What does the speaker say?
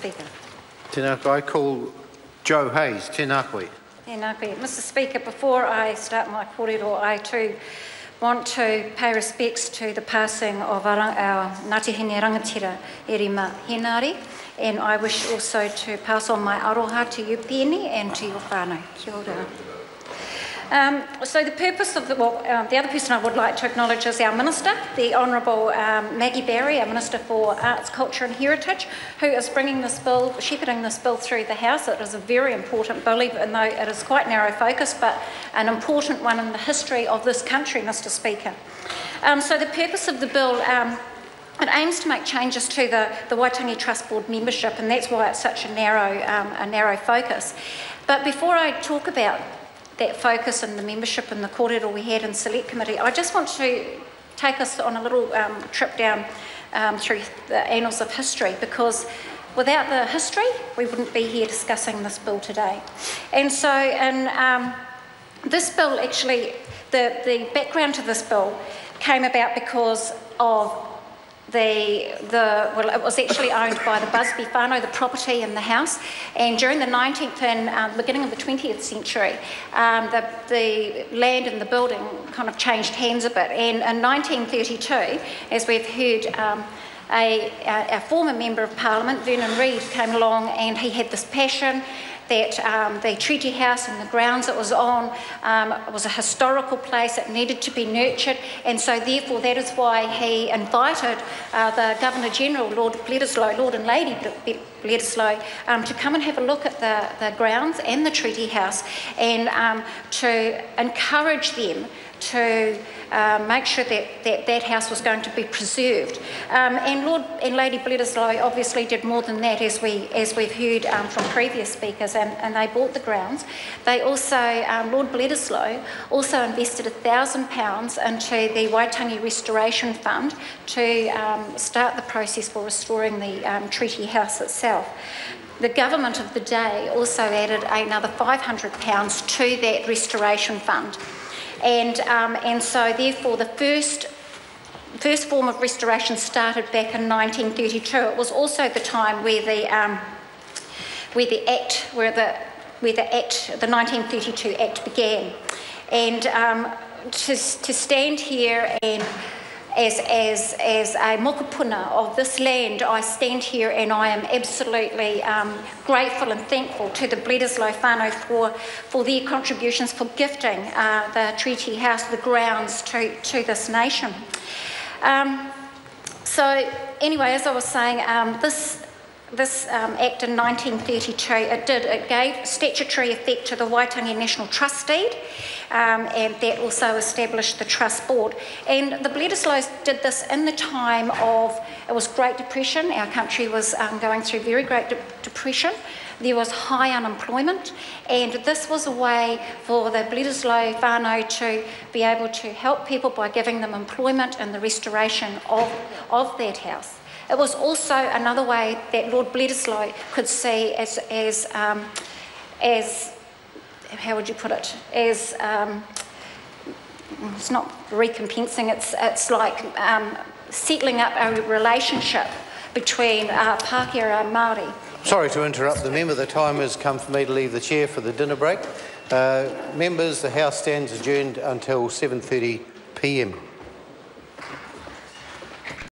Speaker. Tēnā koe. I call Joe Hayes. Tēnā koe. Tēnā koe. Mr. Speaker, before I start my kōrero, I too want to pay respects to the passing of our Ngāti Hine rangatira Erima Henare, and I wish also to pass on my aroha to you, Pēni, and to your whānau. Kia ora. So the purpose of the other person I would like to acknowledge is our Minister, the Honourable Maggie Barry, our Minister for Arts, Culture and Heritage, who is bringing this bill, shepherding this bill through the House. It is a very important bill, even though it is quite narrow focus, but an important one in the history of this country, Mr. Speaker. So the purpose of the bill, it aims to make changes to the Waitangi Trust Board membership, and that's why it's such a narrow focus. But before I talk about that focus and the membership and the kōrero we had in Select Committee, I just want to take us on a little trip down through the annals of history, because without the history we wouldn't be here discussing this bill today. And so in this bill, actually, the background to this bill came about because of it was actually owned by the Busby whānau, the property in the house, and during the 19th and beginning of the 20th century, the land and the building kind of changed hands a bit. And in 1932, as we've heard, a former Member of Parliament, Vernon Reid, came along, and he had this passion that the treaty house and the grounds it was on was a historical place. It needed to be nurtured, and so therefore that is why he invited the Governor-General, Lord and Lady Bledisloe, to come and have a look at the grounds and the treaty house, and to encourage them to make sure that house was going to be preserved. And Lord and Lady Bledisloe obviously did more than that, as we've heard from previous speakers, and they bought the grounds. They also, Lord Bledisloe also invested £1,000 into the Waitangi Restoration Fund to start the process for restoring the treaty house itself. The government of the day also added another £500 to that restoration fund. And so therefore the first form of restoration started back in 1932. It was also the time where the 1932 Act began. And to stand here and as a mokopuna of this land, I stand here and I am absolutely grateful and thankful to the Bledisloe whānau for their contributions, for gifting the treaty house, the grounds to this nation. So anyway, as I was saying, this Act in 1932, it gave statutory effect to the Waitangi National Trust Deed, and that also established the Trust Board. And the Bledisloes did this in the time of, it was Great Depression. Our country was going through very Great Depression. There was high unemployment, and this was a way for the Bledisloe whānau to be able to help people by giving them employment and the restoration of that house. It was also another way that Lord Bledisloe could see as how would you put it? As it's not recompensing. It's like settling up a relationship between Pākehā Māori. Sorry to interrupt the member. The time has come for me to leave the chair for the dinner break. Members, the House stands adjourned until 7:30 p.m.